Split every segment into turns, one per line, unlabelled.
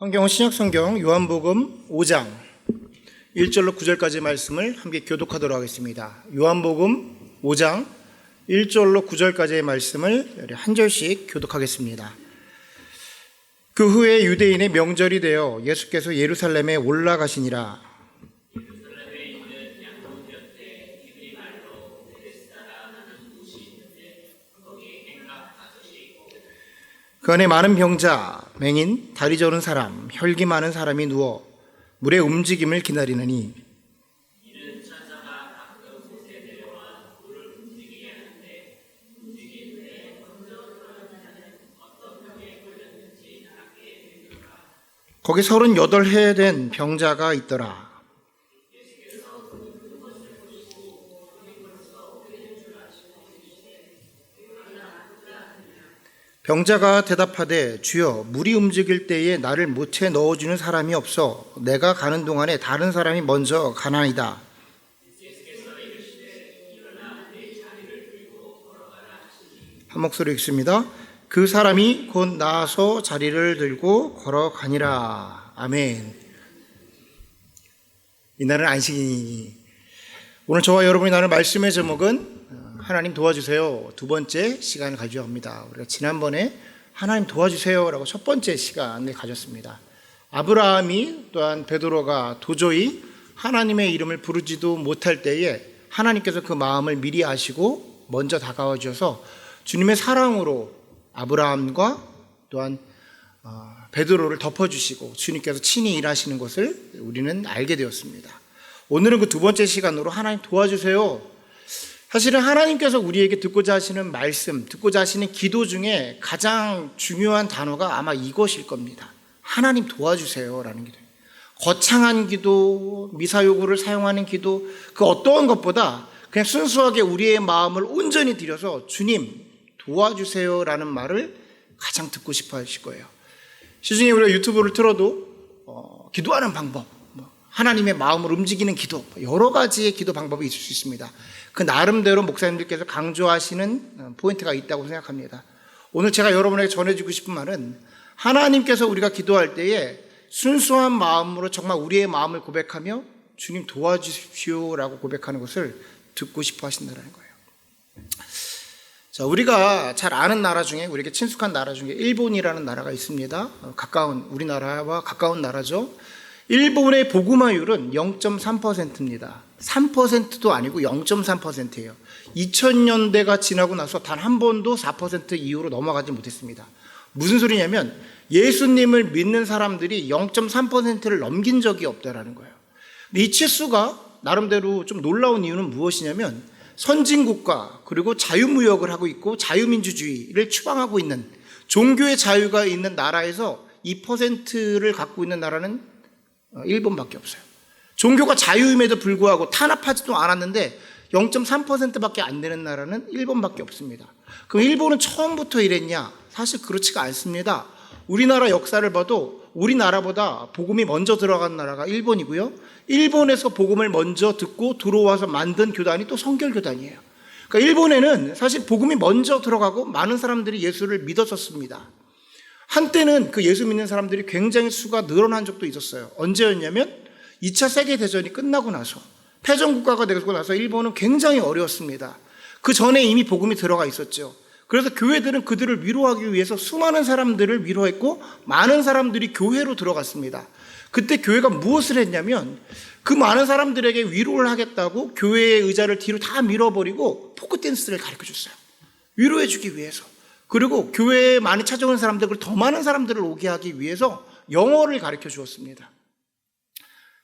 성경은 신약성경 요한복음 5장 1절로 9절까지 말씀을 함께 교독하도록 하겠습니다. 요한복음 5장 1절로 9절까지의 말씀을 한 절씩 교독하겠습니다. 그 후에 유대인의 명절이 되어 예수께서 예루살렘에 올라가시니라. 그 안에 많은 병자, 맹인, 다리 저는 사람, 혈기 많은 사람이 누워 물의 움직임을 기다리느니 거기 38해 된 병자가 있더라. 병자가 대답하되 주여 물이 움직일 때에 나를 못에 넣어주는 사람이 없어 내가 가는 동안에 다른 사람이 먼저 가나이다. 한 목소리 읽습니다. 그 사람이 곧 나아서 자리를 들고 걸어가니라. 아멘. 이날은 안식이니 오늘 저와 여러분이 나눌 말씀의 제목은 하나님 도와주세요. 두 번째 시간을 가져옵니다. 우리가 지난번에 하나님 도와주세요라고 첫 번째 시간을 가졌습니다. 아브라함이 또한 베드로가 도저히 하나님의 이름을 부르지도 못할 때에 하나님께서 그 마음을 미리 아시고 먼저 다가와 주셔서 주님의 사랑으로 아브라함과 또한 베드로를 덮어주시고 주님께서 친히 일하시는 것을 우리는 알게 되었습니다. 오늘은 그 두 번째 시간으로 하나님 도와주세요. 사실은 하나님께서 우리에게 듣고자 하시는 말씀, 듣고자 하시는 기도 중에 가장 중요한 단어가 아마 이것일 겁니다. 하나님 도와주세요라는 기도. 거창한 기도, 미사요구를 사용하는 기도, 그 어떠한 것보다 그냥 순수하게 우리의 마음을 온전히 들여서 주님 도와주세요라는 말을 가장 듣고 싶어 하실 거예요. 시중에 우리가 유튜브를 틀어도 기도하는 방법, 하나님의 마음을 움직이는 기도, 여러 가지의 기도 방법이 있을 수 있습니다. 그 나름대로 목사님들께서 강조하시는 포인트가 있다고 생각합니다. 오늘 제가 여러분에게 전해주고 싶은 말은 하나님께서 우리가 기도할 때에 순수한 마음으로 정말 우리의 마음을 고백하며 주님 도와주십시오라고 고백하는 것을 듣고 싶어 하신다는 거예요. 자, 우리가 잘 아는 나라 중에 우리에게 친숙한 나라 중에 일본이라는 나라가 있습니다. 우리나라와 가까운 나라죠. 일본의 복음화율은 0.3%입니다. 3%도 아니고 0.3%예요. 2000년대가 지나고 나서 단 한 번도 4% 이후로 넘어가지 못했습니다. 무슨 소리냐면 예수님을 믿는 사람들이 0.3%를 넘긴 적이 없다라는 거예요. 이 치수가 나름대로 좀 놀라운 이유는 무엇이냐면 선진국가 그리고 자유무역을 하고 있고 자유민주주의를 추방하고 있는 종교의 자유가 있는 나라에서 2%를 갖고 있는 나라는 일본밖에 없어요. 종교가 자유임에도 불구하고 탄압하지도 않았는데 0.3%밖에 안 되는 나라는 일본밖에 없습니다. 그럼 일본은 처음부터 이랬냐? 사실 그렇지가 않습니다. 우리나라 역사를 봐도 우리나라보다 복음이 먼저 들어간 나라가 일본이고요. 일본에서 복음을 먼저 듣고 들어와서 만든 교단이 또 성결교단이에요. 그러니까 일본에는 사실 복음이 먼저 들어가고 많은 사람들이 예수를 믿었었습니다. 한때는 그 예수 믿는 사람들이 굉장히 수가 늘어난 적도 있었어요. 언제였냐면 2차 세계대전이 끝나고 나서 패전국가가 되고 나서 일본은 굉장히 어려웠습니다. 그 전에 이미 복음이 들어가 있었죠. 그래서 교회들은 그들을 위로하기 위해서 수많은 사람들을 위로했고 많은 사람들이 교회로 들어갔습니다. 그때 교회가 무엇을 했냐면 그 많은 사람들에게 위로를 하겠다고 교회의 의자를 뒤로 다 밀어버리고 포크댄스를 가르쳐줬어요. 위로해주기 위해서. 그리고 교회에 많이 찾아오는 사람들, 더 많은 사람들을 오게 하기 위해서 영어를 가르쳐 주었습니다.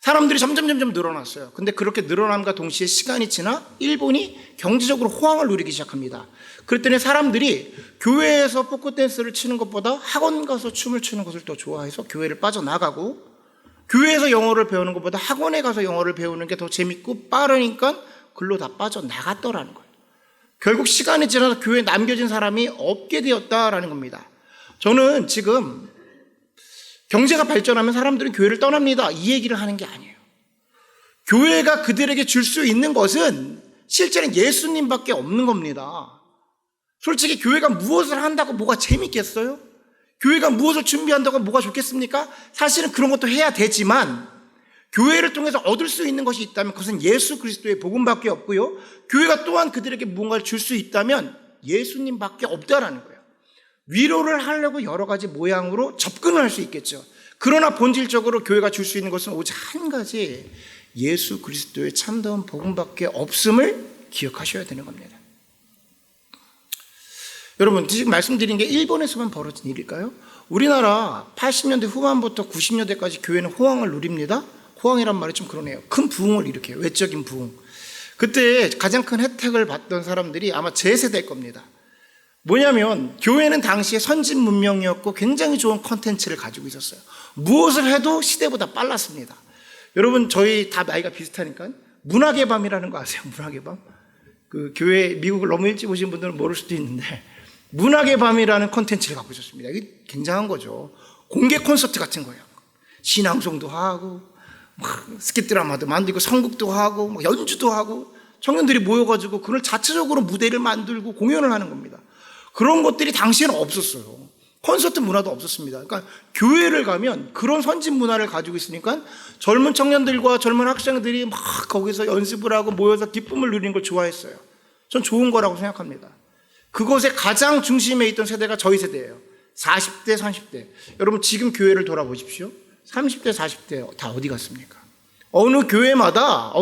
사람들이 점점 늘어났어요. 근데 그렇게 늘어남과 동시에 시간이 지나 일본이 경제적으로 호황을 누리기 시작합니다. 그랬더니 사람들이 교회에서 포크댄스를 치는 것보다 학원 가서 춤을 추는 것을 더 좋아해서 교회를 빠져나가고 교회에서 영어를 배우는 것보다 학원에 가서 영어를 배우는 게 더 재밌고 빠르니까 글로 다 빠져나갔더라는 거예요. 결국 시간이 지나서 교회에 남겨진 사람이 없게 되었다라는 겁니다. 저는 지금 경제가 발전하면 사람들은 교회를 떠납니다. 이 얘기를 하는 게 아니에요. 교회가 그들에게 줄 수 있는 것은 실제는 예수님밖에 없는 겁니다. 솔직히 교회가 무엇을 한다고 뭐가 재밌겠어요? 교회가 무엇을 준비한다고 뭐가 좋겠습니까? 사실은 그런 것도 해야 되지만 교회를 통해서 얻을 수 있는 것이 있다면 그것은 예수 그리스도의 복음밖에 없고요. 교회가 또한 그들에게 무언가를 줄 수 있다면 예수님밖에 없다라는 거예요. 위로를 하려고 여러 가지 모양으로 접근을 할 수 있겠죠. 그러나 본질적으로 교회가 줄 수 있는 것은 오직 한 가지, 예수 그리스도의 참다운 복음밖에 없음을 기억하셔야 되는 겁니다. 여러분, 지금 말씀드린 게 일본에서만 벌어진 일일까요? 우리나라 80년대 후반부터 90년대까지 교회는 호황을 누립니다. 호황이란 말이 좀 그러네요. 큰 부흥을 일으켜요. 외적인 부흥. 그때 가장 큰 혜택을 받던 사람들이 아마 제 세대일 겁니다. 뭐냐면 교회는 당시에 선진 문명이었고 굉장히 좋은 컨텐츠를 가지고 있었어요. 무엇을 해도 시대보다 빨랐습니다. 여러분, 저희 다 나이가 비슷하니까 문학의 밤이라는 거 아세요? 문학의 밤? 그 교회 미국을 너무 일찍 오신 분들은 모를 수도 있는데 문학의 밤이라는 컨텐츠를 갖고 있었습니다. 이게 굉장한 거죠. 공개 콘서트 같은 거예요. 신앙송도 하고 막 스킷 드라마도 만들고 성극도 하고 막 연주도 하고 청년들이 모여가지고 그걸 자체적으로 무대를 만들고 공연을 하는 겁니다. 그런 것들이 당시에는 없었어요. 콘서트 문화도 없었습니다. 그러니까 교회를 가면 그런 선진 문화를 가지고 있으니까 젊은 청년들과 젊은 학생들이 막 거기서 연습을 하고 모여서 기쁨을 누리는 걸 좋아했어요. 전 좋은 거라고 생각합니다. 그것의 가장 중심에 있던 세대가 저희 세대예요. 40대, 30대. 여러분, 지금 교회를 돌아보십시오. 30대, 40대 다 어디 갔습니까? 어느 교회마다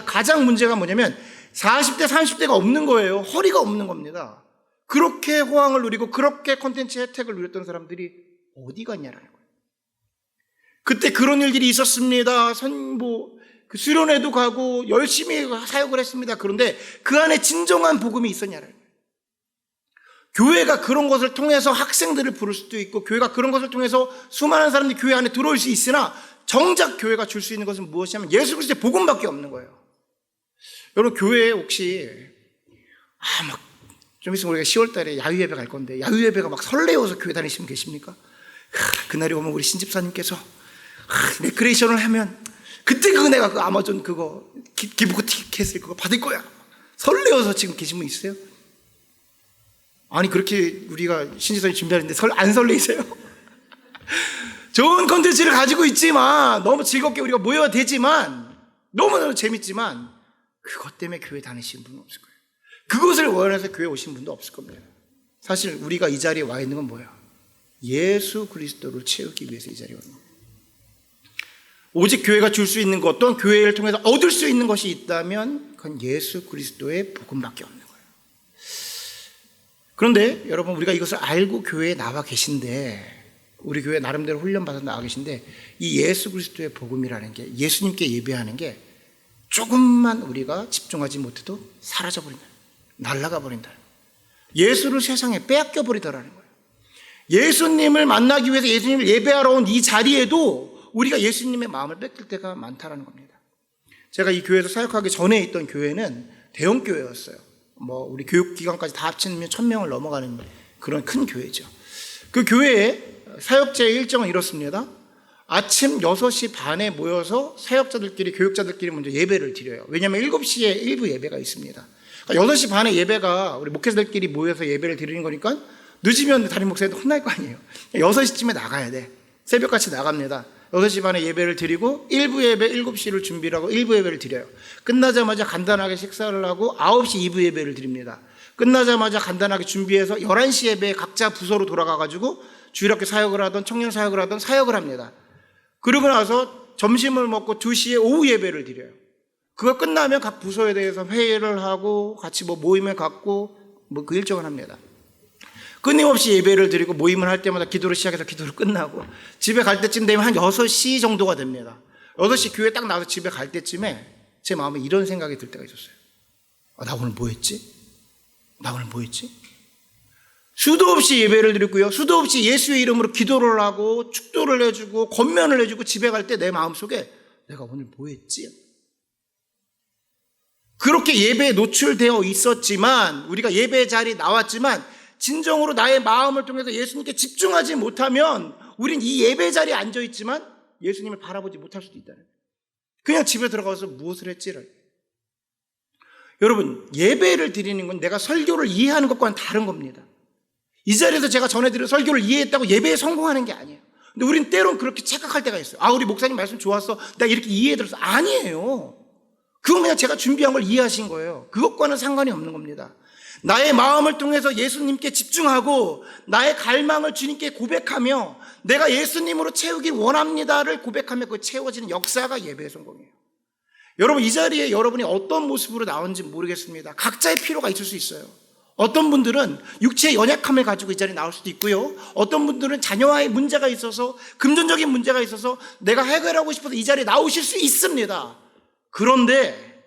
가장 문제가 뭐냐면 40대, 30대가 없는 거예요. 허리가 없는 겁니다. 그렇게 호황을 누리고 그렇게 콘텐츠 혜택을 누렸던 사람들이 어디 갔냐라는 거예요. 그때 그런 일들이 있었습니다. 그 수련회도 가고 열심히 사역을 했습니다. 그런데 그 안에 진정한 복음이 있었냐라는 거예요. 교회가 그런 것을 통해서 학생들을 부를 수도 있고 교회가 그런 것을 통해서 수많은 사람들이 교회 안에 들어올 수 있으나 정작 교회가 줄 수 있는 것은 무엇이냐면 예수 그리스도의 복음밖에 없는 거예요. 여러분, 교회에 혹시 좀 있으면 우리가 10월 달에 야유예배 갈 건데 야유예배가 막 설레어서 교회 다니시면 계십니까? 그날이 오면 우리 신집사님께서 레크레이션을 하면 그때 내가 그 아마존 그거 기부코 티켓을 그거 받을 거야. 설레어서 지금 계신 분 있어요? 아니, 그렇게 우리가 신집사님 준비하는데 안 설레이세요? 좋은 컨텐츠를 가지고 있지만 너무 즐겁게 우리가 모여야 되지만 너무너무 재밌지만 그것 때문에 교회 다니시는 분은 없을 거예요. 그것을 원해서 교회 오신 분도 없을 겁니다. 사실 우리가 이 자리에 와 있는 건 뭐야? 예수 그리스도를 채우기 위해서 이 자리에 오는 겁니다. 오직 교회가 줄 수 있는 것 또한 교회를 통해서 얻을 수 있는 것이 있다면 그건 예수 그리스도의 복음밖에 없는 거예요. 그런데 여러분, 우리가 이것을 알고 교회에 나와 계신데 우리 교회 나름대로 훈련받아서 나와 계신데 이 예수 그리스도의 복음이라는 게 예수님께 예배하는 게 조금만 우리가 집중하지 못해도 사라져버린다. 날아가 버린다. 예수를 세상에 빼앗겨 버리더라는 거예요. 예수님을 만나기 위해서 예수님을 예배하러 온 이 자리에도 우리가 예수님의 마음을 뺏길 때가 많다라는 겁니다. 제가 이 교회에서 사역하기 전에 있던 교회는 대형 교회였어요. 우리 교육기관까지 다 합치면 1000명을 넘어가는 그런 큰 교회죠. 그 교회의 사역자의 일정은 이렇습니다. 아침 6시 반에 모여서 사역자들끼리, 교육자들끼리 먼저 예배를 드려요. 왜냐하면 7시에 일부 예배가 있습니다. 그러니까 6시 반에 예배가 우리 목회자들끼리 모여서 예배를 드리는 거니까 늦으면 담임 목사님도 혼날 거 아니에요. 6시쯤에 나가야 돼. 새벽같이 나갑니다. 6시 반에 예배를 드리고 1부 예배 7시를 준비를 하고 1부 예배를 드려요. 끝나자마자 간단하게 식사를 하고 9시 2부 예배를 드립니다. 끝나자마자 간단하게 준비해서 11시 예배에 각자 부서로 돌아가가지고 주일학교 사역을 하던 청년 사역을 하던 사역을 합니다. 그러고 나서 점심을 먹고 2시에 오후 예배를 드려요. 그거 끝나면 각 부서에 대해서 회의를 하고 같이 모임을 갖고 그 일정을 합니다. 끊임없이 예배를 드리고 모임을 할 때마다 기도를 시작해서 기도를 끝나고 집에 갈 때쯤 되면 한 6시 정도가 됩니다. 6시 교회 딱 나와서 집에 갈 때쯤에 제 마음에 이런 생각이 들 때가 있었어요. 나 오늘 뭐 했지? 수도 없이 예배를 드렸고요. 수도 없이 예수의 이름으로 기도를 하고 축도를 해주고 권면을 해주고 집에 갈 때 내 마음속에 내가 오늘 뭐 했지? 그렇게 예배에 노출되어 있었지만 우리가 예배 자리에 나왔지만 진정으로 나의 마음을 통해서 예수님께 집중하지 못하면 우린 이 예배 자리에 앉아있지만 예수님을 바라보지 못할 수도 있다는 거예요. 그냥 집에 들어가서 무엇을 했지를. 여러분, 예배를 드리는 건 내가 설교를 이해하는 것과는 다른 겁니다. 이 자리에서 제가 전해드린 설교를 이해했다고 예배에 성공하는 게 아니에요. 근데 우린 때론 그렇게 착각할 때가 있어요. 아, 우리 목사님 말씀 좋았어. 나 이렇게 이해해들었어. 아니에요. 그건 그냥 제가 준비한 걸 이해하신 거예요. 그것과는 상관이 없는 겁니다. 나의 마음을 통해서 예수님께 집중하고 나의 갈망을 주님께 고백하며 내가 예수님으로 채우길 원합니다를 고백하며 그 채워지는 역사가 예배의 성공이에요. 여러분, 이 자리에 여러분이 어떤 모습으로 나오는지 모르겠습니다. 각자의 필요가 있을 수 있어요. 어떤 분들은 육체의 연약함을 가지고 이 자리에 나올 수도 있고요. 어떤 분들은 자녀와의 문제가 있어서, 금전적인 문제가 있어서 내가 해결하고 싶어서 이 자리에 나오실 수 있습니다. 그런데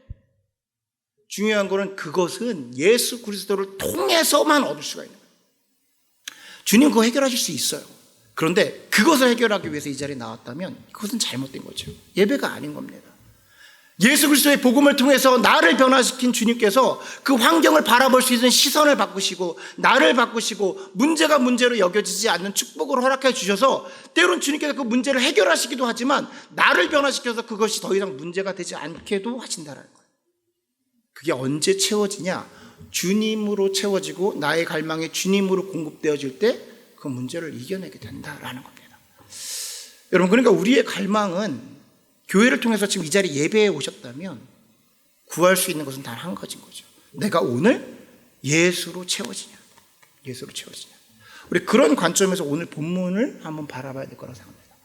중요한 거는 그것은 예수 그리스도를 통해서만 얻을 수가 있는 거예요. 주님 그거 해결하실 수 있어요. 그런데 그것을 해결하기 위해서 이 자리에 나왔다면 그것은 잘못된 거죠. 예배가 아닌 겁니다. 예수 그리스도의 복음을 통해서 나를 변화시킨 주님께서 그 환경을 바라볼 수 있는 시선을 바꾸시고 나를 바꾸시고 문제가 문제로 여겨지지 않는 축복을 허락해 주셔서 때론 주님께서 그 문제를 해결하시기도 하지만 나를 변화시켜서 그것이 더 이상 문제가 되지 않게도 하신다는 거예요. 그게 언제 채워지냐? 주님으로 채워지고 나의 갈망이 주님으로 공급되어질 때 그 문제를 이겨내게 된다라는 겁니다. 여러분, 그러니까 우리의 갈망은 교회를 통해서 지금 이 자리에 예배에 오셨다면 구할 수 있는 것은 단 한 가지인 거죠. 내가 오늘 예수로 채워지냐, 예수로 채워지냐. 우리 그런 관점에서 오늘 본문을 한번 바라봐야 될 거라고 생각합니다.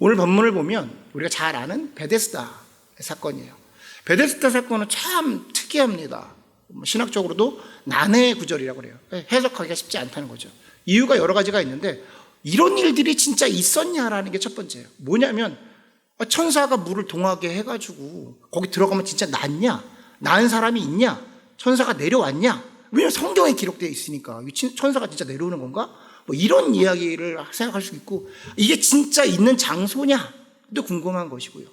오늘 본문을 보면 우리가 잘 아는 베데스다의 사건이에요. 베데스다 사건은 참 특이합니다. 신학적으로도 난해의 구절이라고 그래요. 해석하기가 쉽지 않다는 거죠. 이유가 여러 가지가 있는데 이런 일들이 진짜 있었냐라는 게 첫 번째예요. 뭐냐면 천사가 물을 동하게 해가지고 거기 들어가면 진짜 낫냐? 나은 사람이 있냐? 천사가 내려왔냐? 왜냐면 성경에 기록되어 있으니까 천사가 진짜 내려오는 건가? 뭐 이런 이야기를 생각할 수 있고 이게 진짜 있는 장소냐? 또 궁금한 것이고요.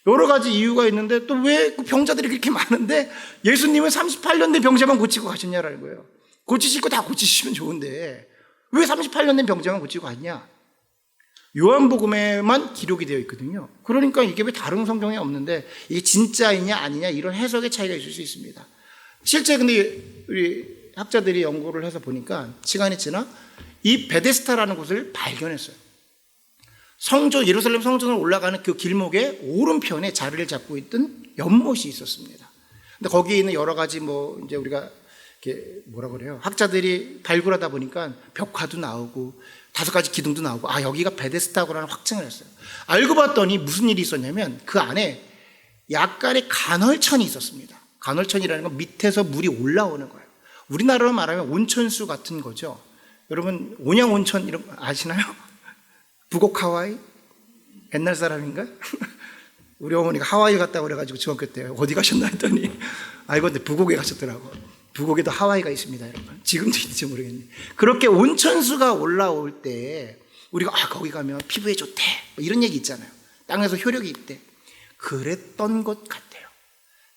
여러 가지 이유가 있는데 또 왜 병자들이 그렇게 많은데 예수님은 38년 된 병자만 고치고 가셨냐라는 거예요. 고치실 거 다 고치시면 좋은데 왜 38년 된 병자만 고치고 갔냐? 요한복음에만 기록이 되어 있거든요. 그러니까 이게 왜 다른 성경에 없는데 이게 진짜이냐 아니냐 이런 해석의 차이가 있을 수 있습니다. 실제 근데 우리 학자들이 연구를 해서 보니까 시간이 지나 이 베데스다라는 곳을 발견했어요. 성전, 예루살렘 성전으로 올라가는 그 길목의 오른편에 자리를 잡고 있던 연못이 있었습니다. 근데 거기에 있는 여러 가지 이제 우리가 이렇게 뭐라 그래요? 학자들이 발굴하다 보니까 벽화도 나오고 5가지 기둥도 나오고 여기가 베데스다구라는 확증을 했어요. 알고 봤더니 무슨 일이 있었냐면 그 안에 약간의 간헐천이 있었습니다. 간헐천이라는 건 밑에서 물이 올라오는 거예요. 우리나라로 말하면 온천수 같은 거죠. 여러분 온양온천 이런 거 아시나요? 북옥 하와이? 옛날 사람인가? 우리 어머니가 하와이 갔다고 그래가지고 중학교 때 어디 가셨나 했더니 근데 북옥에 가셨더라고. 북옥에도 하와이가 있습니다, 여러분. 지금도 있는지 모르겠네. 그렇게 온천수가 올라올 때 우리가 거기 가면 피부에 좋대 이런 얘기 있잖아요. 땅에서 효력이 있대. 그랬던 것 같아요.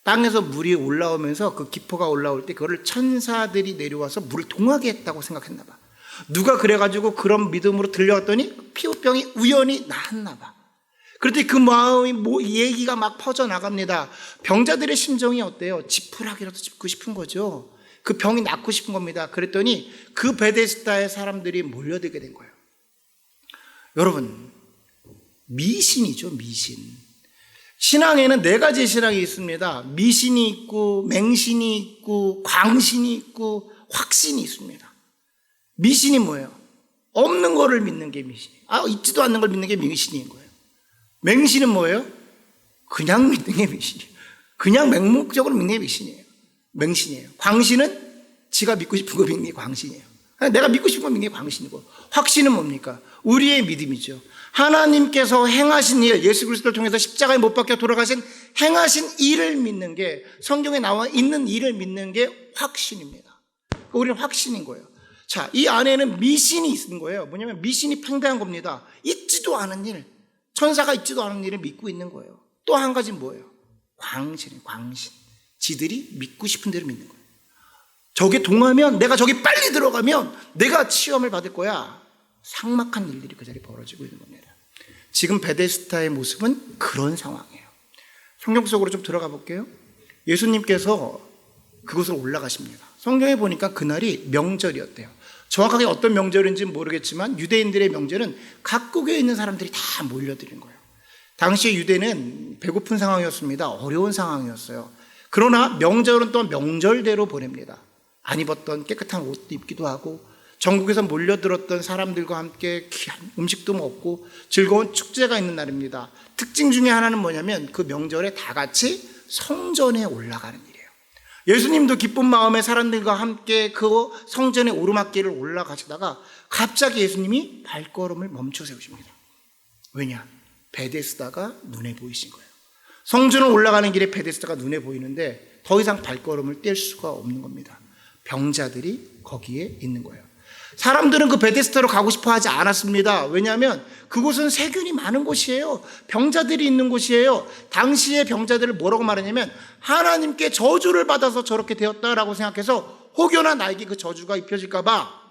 땅에서 물이 올라오면서 그 기포가 올라올 때 그거를 천사들이 내려와서 물을 동하게 했다고 생각했나 봐. 누가 그래가지고 그런 믿음으로 들려왔더니 피부병이 우연히 나았나 봐. 그랬더니 그 마음이 얘기가 막 퍼져나갑니다. 병자들의 심정이 어때요? 지푸라기라도 짚고 싶은 거죠. 그 병이 낫고 싶은 겁니다. 그랬더니 그 베데스다의 사람들이 몰려들게 된 거예요. 여러분, 미신이죠, 미신. 신앙에는 4가지 신앙이 있습니다. 미신이 있고 맹신이 있고 광신이 있고 확신이 있습니다. 미신이 뭐예요? 없는 거를 믿는 게 미신이에요. 있지도 않는 걸 믿는 게 미신인 거예요. 맹신은 뭐예요? 그냥 믿는 게 미신이에요. 그냥 맹목적으로 믿는 게 미신이에요. 맹신이에요. 광신은 지가 믿고 싶은 거 믿는 게 광신이에요. 내가 믿고 싶은 거 믿는 게 광신이고, 확신은 뭡니까? 우리의 믿음이죠. 하나님께서 행하신 일, 예수 그리스도를 통해서 십자가에 못 박혀 돌아가신 행하신 일을 믿는 게, 성경에 나와 있는 일을 믿는 게 확신입니다. 우리는 확신인 거예요. 자, 이 안에는 미신이 있는 거예요. 뭐냐면 미신이 팽배한 겁니다. 있지도 않은 일, 천사가 있지도 않은 일을 믿고 있는 거예요. 또 한 가지는 뭐예요? 광신이에요. 광신. 지들이 믿고 싶은 대로 믿는 거예요. 저게 동하면, 내가 저기 빨리 들어가면 내가 시험을 받을 거야. 삭막한 일들이 그 자리에 벌어지고 있는 겁니다. 지금 베데스다의 모습은 그런 상황이에요. 성경 속으로 좀 들어가 볼게요. 예수님께서 그곳으로 올라가십니다. 성경에 보니까 그날이 명절이었대요. 정확하게 어떤 명절인지는 모르겠지만 유대인들의 명절은 각국에 있는 사람들이 다 몰려드는 거예요. 당시에 유대는 배고픈 상황이었습니다. 어려운 상황이었어요. 그러나 명절은 또 명절대로 보냅니다. 안 입었던 깨끗한 옷도 입기도 하고 전국에서 몰려들었던 사람들과 함께 귀한 음식도 먹고 즐거운 축제가 있는 날입니다. 특징 중에 하나는 뭐냐면 그 명절에 다 같이 성전에 올라가는 일이에요. 예수님도 기쁜 마음에 사람들과 함께 그 성전의 오르막길을 올라가시다가 갑자기 예수님이 발걸음을 멈춰 세우십니다. 왜냐? 베데스다가 눈에 보이신 거예요. 성전을 올라가는 길에 베데스다가 눈에 보이는데 더 이상 발걸음을 뗄 수가 없는 겁니다. 병자들이 거기에 있는 거예요. 사람들은 그 베데스다로 가고 싶어 하지 않았습니다. 왜냐하면 그곳은 세균이 많은 곳이에요. 병자들이 있는 곳이에요. 당시의 병자들을 뭐라고 말하냐면 하나님께 저주를 받아서 저렇게 되었다라고 생각해서 혹여나 나에게 그 저주가 입혀질까 봐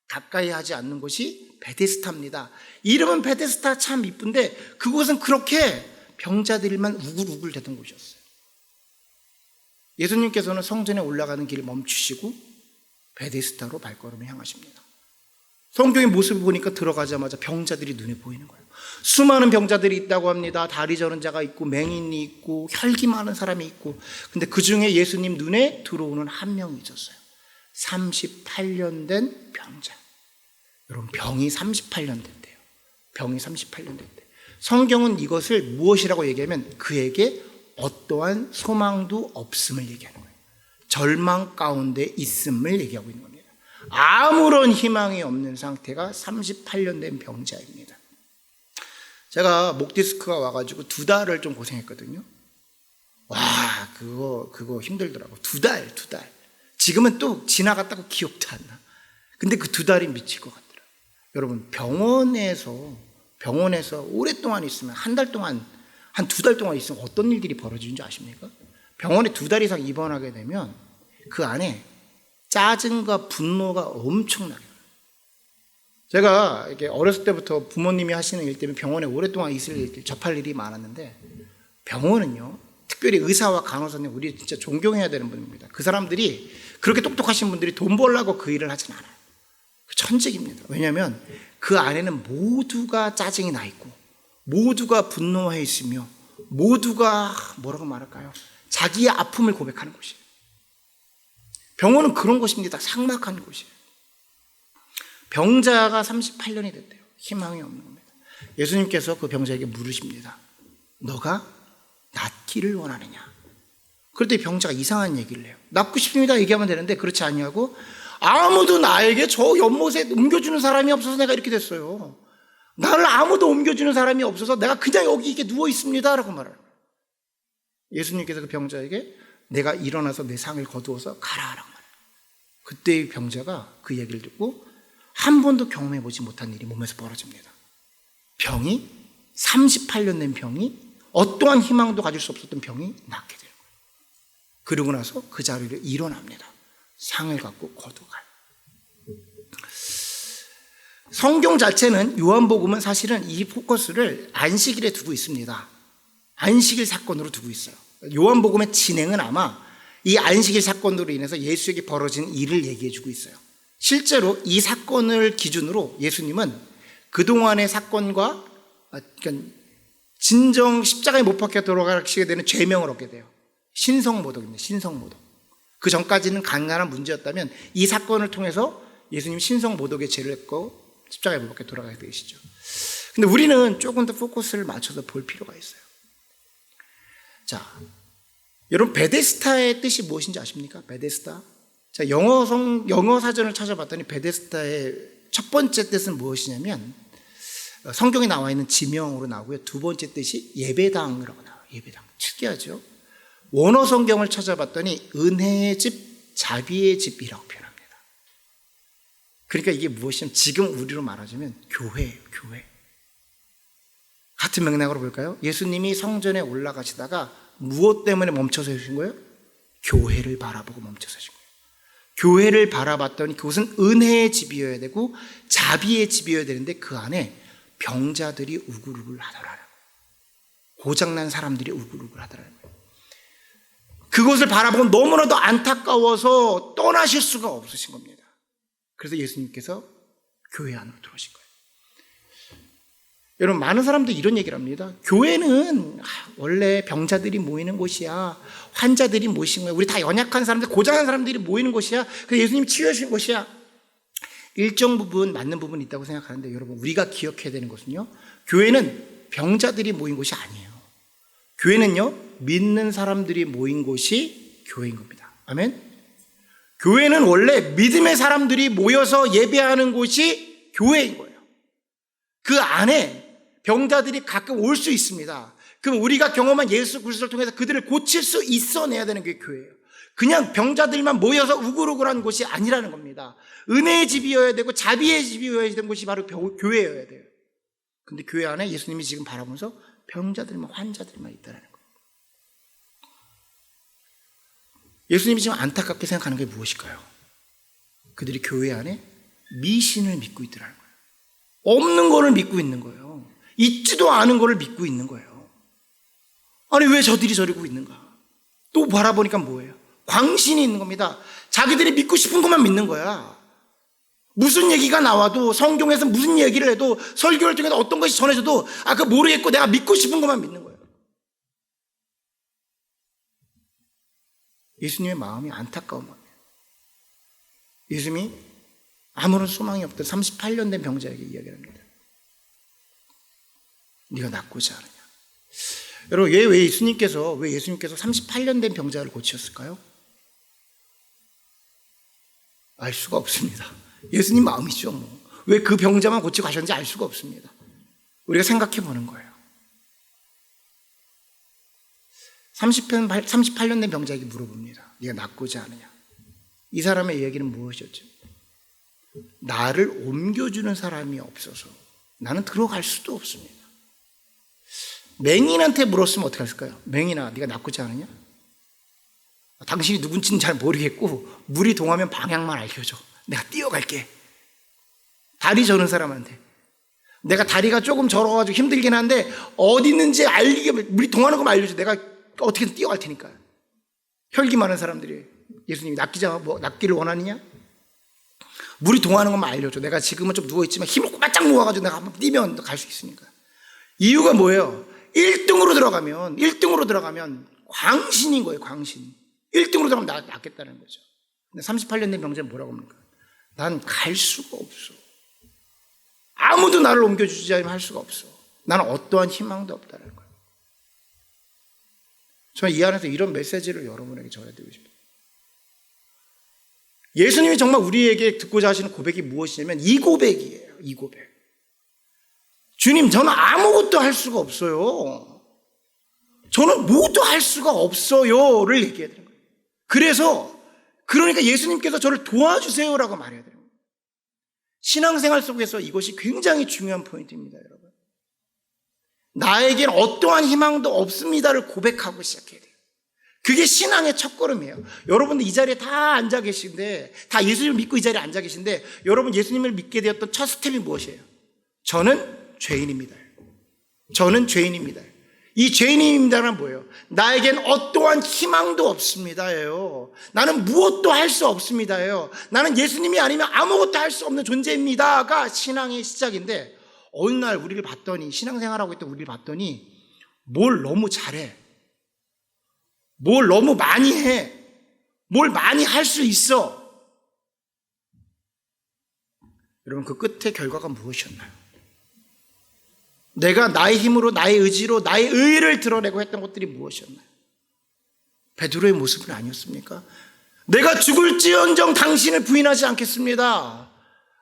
가까이 하지 않는 곳이 베데스다입니다. 이름은 베데스다 참 이쁜데 그곳은 그렇게 병자들만 우글우글 대던 곳이었어요. 예수님께서는 성전에 올라가는 길을 멈추시고 베데스다로 발걸음을 향하십니다. 성경의 모습을 보니까 들어가자마자 병자들이 눈에 보이는 거예요. 수많은 병자들이 있다고 합니다. 다리 저는 자가 있고 맹인이 있고 혈기 많은 사람이 있고, 근데 그 중에 예수님 눈에 들어오는 한 명이 있었어요. 38년 된 병자. 여러분, 병이 38년 됐대요. 병이 38년 됐대요. 성경은 이것을 무엇이라고 얘기하면 그에게 어떠한 소망도 없음을 얘기하는 거예요. 절망 가운데 있음을 얘기하고 있는 겁니다. 아무런 희망이 없는 상태가 38년 된 병자입니다. 제가 목 디스크가 와가지고 2달을 좀 고생했거든요. 와, 그거 힘들더라고. 2달. 지금은 또 지나갔다고 기억도 안 나. 근데 그 2달이 미칠 것 같더라고요. 여러분, 병원에서 오랫동안 있으면 한 달 동안, 한 2달 동안 있으면 어떤 일들이 벌어지는 줄 아십니까? 병원에 2달 이상 입원하게 되면 그 안에 짜증과 분노가 엄청나게. 제가 이렇게 어렸을 때부터 부모님이 하시는 일 때문에 병원에 오랫동안 접할 일이 많았는데, 병원은요, 특별히 의사와 간호사님, 우리 진짜 존경해야 되는 분입니다. 그 사람들이, 그렇게 똑똑하신 분들이 돈 벌려고 그 일을 하진 않아요. 천직입니다. 왜냐하면 그 안에는 모두가 짜증이 나 있고, 모두가 분노해 있으며, 모두가 뭐라고 말할까요? 자기의 아픔을 고백하는 곳이에요. 병원은 그런 곳입니다. 삭막한 곳이에요. 병자가 38년이 됐대요. 희망이 없는 겁니다. 예수님께서 그 병자에게 물으십니다. 너가 낫기를 원하느냐? 그런데 병자가 이상한 얘기를 해요. 낫고 싶습니다 얘기하면 되는데 그렇지 아니하고, 아무도 나에게 저 연못에 옮겨주는 사람이 없어서 내가 이렇게 됐어요. 나를 아무도 옮겨주는 사람이 없어서 내가 그냥 여기 이렇게 누워 있습니다 라고 말하는 거예요. 예수님께서 그 병자에게 내가 일어나서 내 상을 거두어서 가라 라고 말해요. 그때 이 병자가 그 얘기를 듣고 한 번도 경험해보지 못한 일이 몸에서 벌어집니다. 병이, 38년 된 병이, 어떠한 희망도 가질 수 없었던 병이 낫게 되는 거예요. 그러고 나서 그 자리를 일어납니다. 상을 갖고 거두가요. 성경 자체는, 요한복음은 사실은 이 포커스를 안식일에 두고 있습니다. 안식일 사건으로 두고 있어요. 요한복음의 진행은 아마 이 안식일 사건으로 인해서 예수에게 벌어진 일을 얘기해 주고 있어요. 실제로 이 사건을 기준으로 예수님은 그동안의 사건과, 그러니까 진정 십자가에 못 박혀 돌아가시게 되는 죄명을 얻게 돼요. 신성모독입니다. 신성모독. 그 전까지는 간단한 문제였다면 이 사건을 통해서 예수님이 신성모독의 죄를 했고 십자가에 못 박혀 돌아가게 되시죠. 근데 우리는 조금 더 포커스를 맞춰서 볼 필요가 있어요. 자, 여러분, 베데스다의 뜻이 무엇인지 아십니까? 베데스다. 자, 영어 사전을 찾아봤더니 베데스다의 첫 번째 뜻은 무엇이냐면, 성경에 나와 있는 지명으로 나오고요. 두 번째 뜻이 예배당이라고 나와요. 예배당. 특이하죠? 원어 성경을 찾아봤더니 은혜의 집, 자비의 집이라고 표현합니다. 그러니까 이게 무엇이냐면 지금 우리로 말하자면 교회예요. 교회. 같은 맥락으로 볼까요? 예수님이 성전에 올라가시다가 무엇 때문에 멈춰서 계신 거예요? 교회를 바라보고 멈춰서 계신 거예요. 교회를 바라봤더니 그곳은 은혜의 집이어야 되고 자비의 집이어야 되는데 그 안에 병자들이 우글우글 하더라고요. 고장난 사람들이 우글우글 하더라고요. 그곳을 바라보고 너무나도 안타까워서 떠나실 수가 없으신 겁니다. 그래서 예수님께서 교회 안으로 들어오신 거예요. 여러분, 많은 사람들이 이런 얘기를 합니다. 교회는 원래 병자들이 모이는 곳이야. 환자들이 모이신 거야. 우리 다 연약한 사람들, 고장한 사람들이 모이는 곳이야. 그래서 예수님이 치유해 주신 곳이야. 일정 부분 맞는 부분이 있다고 생각하는데, 여러분, 우리가 기억해야 되는 것은요, 교회는 병자들이 모인 곳이 아니에요. 교회는요, 믿는 사람들이 모인 곳이 교회인 겁니다. 아멘? 교회는 원래 믿음의 사람들이 모여서 예배하는 곳이 교회인 거예요. 그 안에 병자들이 가끔 올 수 있습니다. 그럼 우리가 경험한 예수 그리스도를 통해서 그들을 고칠 수 있어내야 되는 게 교회예요. 그냥 병자들만 모여서 우글우글한 곳이 아니라는 겁니다. 은혜의 집이어야 되고 자비의 집이어야 되는 곳이 바로 교회여야 돼요. 근데 교회 안에 예수님이 지금 바라보면서 병자들만, 환자들만 있다는 거예요. 예수님이 지금 안타깝게 생각하는 게 무엇일까요? 그들이 교회 안에 미신을 믿고 있더라는 거예요. 없는 거를 믿고 있는 거예요. 있지도 않은 거를 믿고 있는 거예요. 아니, 왜 저들이 저러고 있는가? 또 바라보니까 뭐예요? 광신이 있는 겁니다. 자기들이 믿고 싶은 것만 믿는 거야. 무슨 얘기가 나와도, 성경에서 무슨 얘기를 해도, 설교를 통해서 어떤 것이 전해져도 그거 모르겠고 내가 믿고 싶은 것만 믿는 거예요. 예수님의 마음이 안타까운 거예요. 예수님이 아무런 소망이 없던 38년 된 병자에게 이야기를 합니다. 네가 낫고자 하느냐. 여러분, 왜 예수님께서 38년 된 병자를 고치셨을까요? 알 수가 없습니다. 예수님 마음이죠. 왜 그 병자만 고치고 가셨는지 알 수가 없습니다. 우리가 생각해 보는 거예요. 38년 된 병자에게 물어봅니다. 네가 낫고자 하느냐. 이 사람의 얘기는 무엇이었죠? 나를 옮겨주는 사람이 없어서 나는 들어갈 수도 없습니다. 맹인한테 물었으면 어떻게 했을까요? 맹인아, 네가 낫고자 하느냐? 당신이 누군지는 잘 모르겠고 물이 동하면 방향만 알려줘. 내가 뛰어갈게. 다리 저는 사람한테, 내가 다리가 조금 저러가지고 힘들긴 한데 어디 있는지 알리게, 물이 동하는 것만 알려줘. 내가 어떻게든 뛰어갈 테니까. 혈기 많은 사람들이 예수님이 낫기를 원하느냐? 물이 동하는 것만 알려줘. 내가 지금은 좀 누워있지만 힘을 바짝 모아가지고 내가 한번 뛰면 갈 수 있으니까. 이유가 뭐예요? 1등으로 들어가면 광신인 거예요. 광신. 1등으로 들어가면 낫겠다는 거죠. 근데 38년 된 병자는 뭐라고 합니까? 난 갈 수가 없어. 아무도 나를 옮겨주지 않으면 할 수가 없어. 나는 어떠한 희망도 없다는 거예요. 저는 이 안에서 이런 메시지를 여러분에게 전해드리고 싶어요. 예수님이 정말 우리에게 듣고자 하시는 고백이 무엇이냐면 이 고백이에요. 이 고백. 주님, 저는 아무것도 할 수가 없어요. 저는 뭐도 할 수가 없어요를 얘기해야 되는 거예요. 그러니까 예수님께서 저를 도와주세요라고 말해야 되는 거예요. 신앙생활 속에서 이것이 굉장히 중요한 포인트입니다, 여러분. 나에겐 어떠한 희망도 없습니다를 고백하고 시작해야 돼요. 그게 신앙의 첫걸음이에요. 여러분들 이 자리에 다 앉아 계신데, 다 예수님을 믿고 이 자리에 앉아 계신데, 여러분 예수님을 믿게 되었던 첫 스텝이 무엇이에요? 저는 죄인입니다. 저는 죄인입니다. 이 죄인입니다는 뭐예요? 나에겐 어떠한 희망도 없습니다예요. 나는 무엇도 할 수 없습니다예요. 나는 예수님이 아니면 아무것도 할 수 없는 존재입니다가 신앙의 시작인데, 어느 날 우리를 봤더니, 신앙생활하고 있던 우리를 봤더니 뭘 너무 잘해, 뭘 너무 많이 해, 뭘 많이 할 수 있어. 여러분, 그 끝의 결과가 무엇이었나요? 내가 나의 힘으로, 나의 의지로, 나의 의의를 드러내고 했던 것들이 무엇이었나요? 베드로의 모습은 아니었습니까? 내가 죽을지언정 당신을 부인하지 않겠습니다.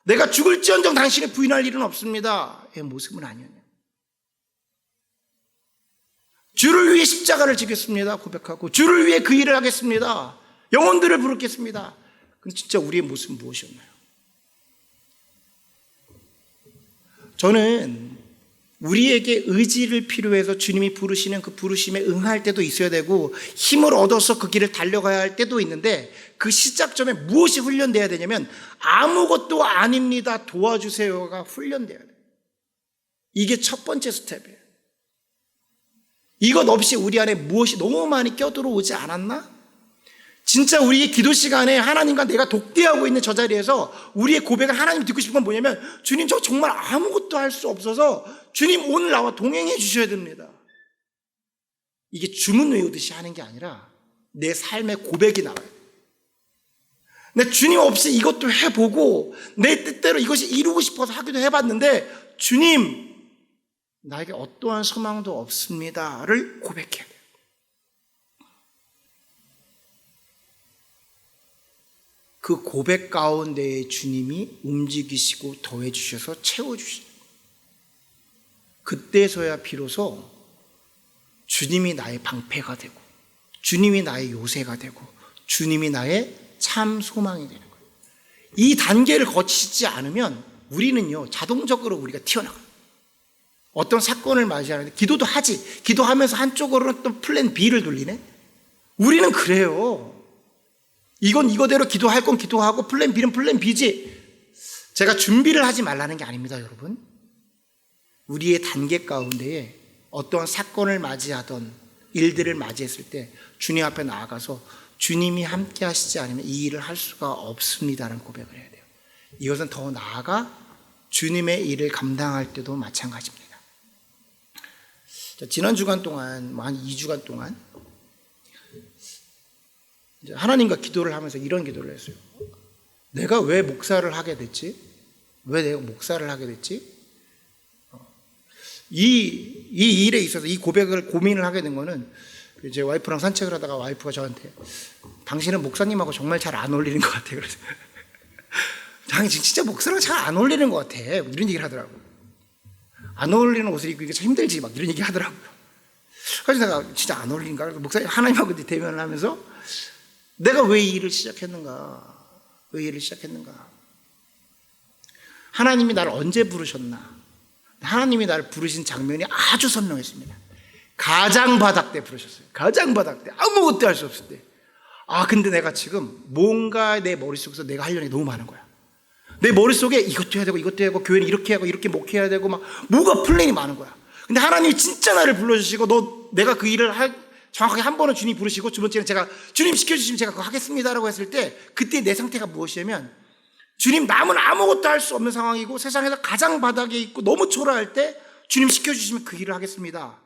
내가 죽을지언정 당신을 부인할 일은 없습니다. 의 모습은 아니었나요? 주를 위해 십자가를 지겠습니다 고백하고, 주를 위해 그 일을 하겠습니다, 영혼들을 부르겠습니다. 그럼 진짜 우리의 모습은 무엇이었나요? 저는 우리에게 의지를 필요해서 주님이 부르시는 그 부르심에 응할 때도 있어야 되고, 힘을 얻어서 그 길을 달려가야 할 때도 있는데, 그 시작점에 무엇이 훈련돼야 되냐면 아무것도 아닙니다, 도와주세요가 훈련돼야 돼요. 이게 첫 번째 스텝이에요. 이것 없이 우리 안에 무엇이 너무 많이 껴들어오지 않았나? 진짜 우리의 기도 시간에 하나님과 내가 독대하고 있는 저 자리에서 우리의 고백을 하나님 듣고 싶은 건 뭐냐면, 주님, 저 정말 아무것도 할 수 없어서 주님 오늘 나와 동행해 주셔야 됩니다. 이게 주문 외우듯이 하는 게 아니라 내 삶의 고백이 나와요. 내 주님 없이 이것도 해보고 내 뜻대로 이것이 이루고 싶어서 하기도 해봤는데, 주님, 나에게 어떠한 소망도 없습니다를 고백해야 돼요. 그 고백 가운데에 주님이 움직이시고 더해주셔서 채워주시죠. 그때서야 비로소 주님이 나의 방패가 되고, 주님이 나의 요새가 되고, 주님이 나의 참 소망이 되는 거예요. 이 단계를 거치지 않으면 우리는요, 자동적으로 우리가 튀어나가요. 어떤 사건을 맞이하는데 기도도 하지, 기도하면서 한쪽으로는 또 플랜 B를 돌리네. 우리는 그래요. 이건 이거대로 기도할 건 기도하고 플랜 B는 플랜 B지. 제가 준비를 하지 말라는 게 아닙니다, 여러분. 우리의 단계 가운데에 어떠한 사건을 맞이하던 일들을 맞이했을 때 주님 앞에 나아가서 주님이 함께 하시지 않으면 이 일을 할 수가 없습니다라는 고백을 해야 돼요. 이것은 더 나아가 주님의 일을 감당할 때도 마찬가지입니다. 지난 주간 동안, 한 2주간 동안 하나님과 기도를 하면서 이런 기도를 했어요. 내가 왜 목사를 하게 됐지? 왜 내가 목사를 하게 됐지? 이 일에 있어서 이 고백을 고민을 하게 된 거는, 제 와이프랑 산책을 하다가 와이프가 저한테, 당신은 목사님하고 정말 잘 안 어울리는 것 같아. 그래서 당신 진짜 목사랑 잘 안 어울리는 것 같아. 이런 얘기를 하더라고요. 안 어울리는 옷을 입고 이게 참 힘들지, 막 이런 얘기 하더라고요. 그래서 내가 진짜 안 어울리는가? 그래서 목사님 하나님하고 대면을 하면서 내가 왜 이 일을 시작했는가? 왜 이 일을 시작했는가? 하나님이 나를 언제 부르셨나? 하나님이 나를 부르신 장면이 아주 선명했습니다. 가장바닥 때 부르셨어요. 가장바닥 때, 아무것도 할 수 없을 때. 근데 내가 지금 뭔가 내 머릿속에서 내가 하려는 게 너무 많은 거야. 내 머릿속에 이것도 해야 되고 이것도 해야 되고 교회는 이렇게 하고 이렇게 목회해야 되고 막 뭐가 플랜이 많은 거야. 근데 하나님이 진짜 나를 불러주시고 내가 그 일을 정확하게 한 번은 주님 부르시고, 두 번째는 제가 주님 시켜주시면 제가 그거 하겠습니다라고 했을 때, 그때 내 상태가 무엇이냐면, 주님, 남은 아무것도 할 수 없는 상황이고 세상에서 가장 바닥에 있고 너무 초라할 때 주님 시켜주시면 그 일을 하겠습니다.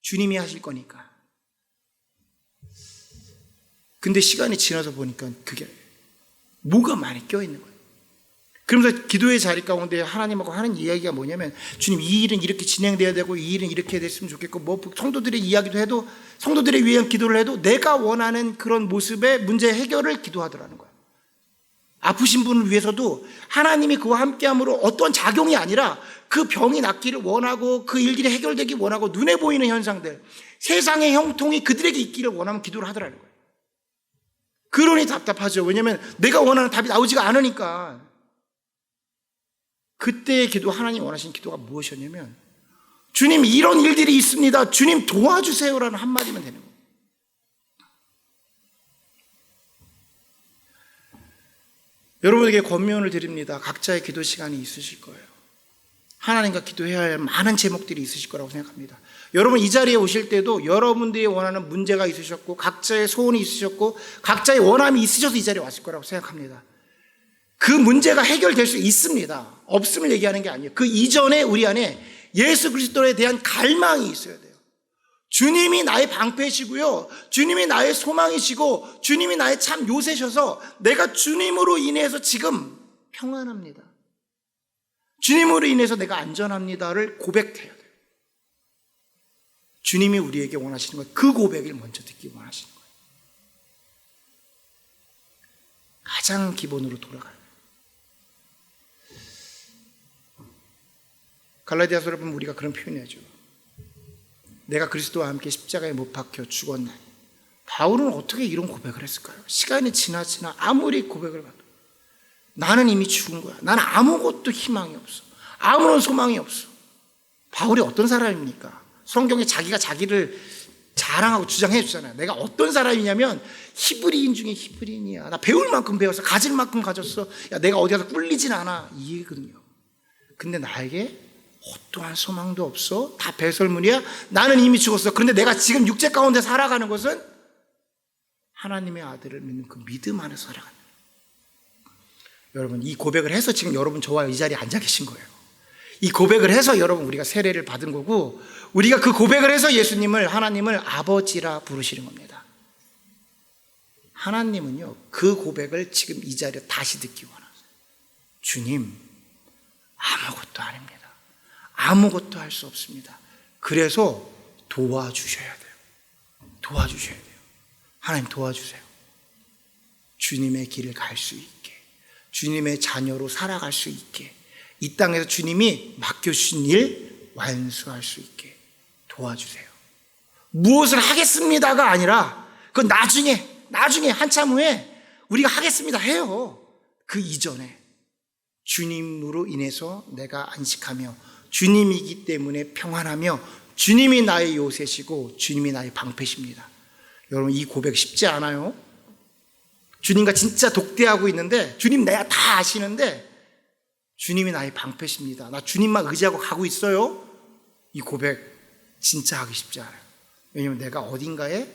주님이 하실 거니까. 근데 시간이 지나서 보니까 그게 뭐가 많이 껴있는 거예요. 그러면서 기도의 자리 가운데 하나님하고 하는 이야기가 뭐냐면, 주님, 이 일은 이렇게 진행돼야 되고 이 일은 이렇게 됐으면 좋겠고, 뭐 성도들의 이야기도 해도, 성도들을 위한 기도를 해도 내가 원하는 그런 모습의 문제 해결을 기도하더라는 거예요. 아프신 분을 위해서도 하나님이 그와 함께함으로 어떤 작용이 아니라 그 병이 낫기를 원하고 그 일들이 해결되기 원하고 눈에 보이는 현상들, 세상의 형통이 그들에게 있기를 원하면 기도를 하더라는 거예요. 그러니 답답하죠. 왜냐하면 내가 원하는 답이 나오지가 않으니까. 그때의 기도, 하나님 원하신 기도가 무엇이었냐면, 주님, 이런 일들이 있습니다. 주님 도와주세요라는 한마디면 되는 거예요. 여러분에게 권면을 드립니다. 각자의 기도 시간이 있으실 거예요. 하나님과 기도해야 할 많은 제목들이 있으실 거라고 생각합니다. 여러분 이 자리에 오실 때도 여러분들이 원하는 문제가 있으셨고, 각자의 소원이 있으셨고, 각자의 원함이 있으셔서 이 자리에 왔을 거라고 생각합니다. 그 문제가 해결될 수 있습니다. 없음을 얘기하는 게 아니에요. 그 이전에 우리 안에 예수 그리스도에 대한 갈망이 있어야 돼요. 주님이 나의 방패시고요, 주님이 나의 소망이시고, 주님이 나의 참 요새셔서 내가 주님으로 인해서 지금 평안합니다, 주님으로 인해서 내가 안전합니다를 고백해야 돼요. 주님이 우리에게 원하시는 것, 그 고백을 먼저 듣기 원하시는 거예요. 가장 기본으로 돌아가요. 갈라디아서를 보면 우리가 그런 표현이죠. 내가 그리스도와 함께 십자가에 못 박혀 죽었나니. 바울은 어떻게 이런 고백을 했을까요? 시간이 지나 아무리 고백을 봐도 나는 이미 죽은 거야. 나는 아무것도 희망이 없어. 아무런 소망이 없어. 바울이 어떤 사람입니까? 성경에 자기가 자기를 자랑하고 주장해 주잖아요. 내가 어떤 사람이냐면 히브리인 중에 히브리인이야. 나 배울 만큼 배웠어. 가질 만큼 가졌어. 야, 내가 어디 가서 꿀리진 않아. 이 얘기거든요. 근데 나에게 어떠한 소망도 없어. 다 배설물이야. 나는 이미 죽었어. 그런데 내가 지금 육체 가운데 살아가는 것은 하나님의 아들을 믿는 그 믿음 안에서 살아가는. 여러분, 이 고백을 해서 지금 여러분 저와 이 자리에 앉아 계신 거예요. 이 고백을 해서 여러분 우리가 세례를 받은 거고, 우리가 그 고백을 해서 예수님을, 하나님을 아버지라 부르시는 겁니다. 하나님은요, 그 고백을 지금 이 자리에 다시 듣기 원하세요. 주님, 아무것도 아닙니다. 아무것도 할 수 없습니다. 그래서 도와주셔야 돼요. 도와주셔야 돼요. 하나님 도와주세요. 주님의 길을 갈 수 있게, 주님의 자녀로 살아갈 수 있게, 이 땅에서 주님이 맡겨주신 일 완수할 수 있게 도와주세요. 무엇을 하겠습니다가 아니라, 그건 나중에 한참 후에 우리가 하겠습니다 해요. 그 이전에 주님으로 인해서 내가 안식하며, 주님이기 때문에 평안하며, 주님이 나의 요새시고 주님이 나의 방패십니다. 여러분, 이 고백 쉽지 않아요. 주님과 진짜 독대하고 있는데, 주님 내가 다 아시는데 주님이 나의 방패십니다. 나 주님만 의지하고 가고 있어요. 이 고백 진짜 하기 쉽지 않아요. 왜냐하면 내가 어딘가에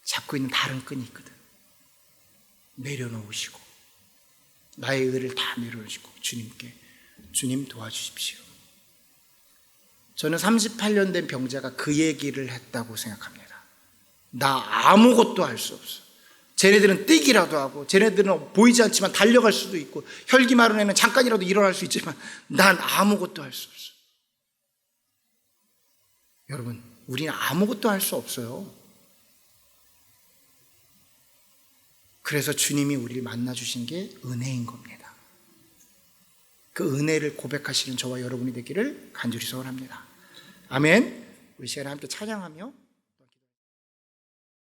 잡고 있는 다른 끈이 있거든. 내려놓으시고, 나의 의를 다 내려놓으시고 주님께, 주님 도와주십시오. 저는 38년 된 병자가 그 얘기를 했다고 생각합니다. 나 아무것도 할 수 없어. 쟤네들은 뛰기라도 하고, 쟤네들은 보이지 않지만 달려갈 수도 있고, 혈기 마른 애는 잠깐이라도 일어날 수 있지만 난 아무것도 할 수 없어. 여러분, 우리는 아무것도 할 수 없어요. 그래서 주님이 우리를 만나주신 게 은혜인 겁니다. 그 은혜를 고백하시는 저와 여러분이 되기를 간절히 소원합니다. 아멘. 우리 시간에 함께 찬양하며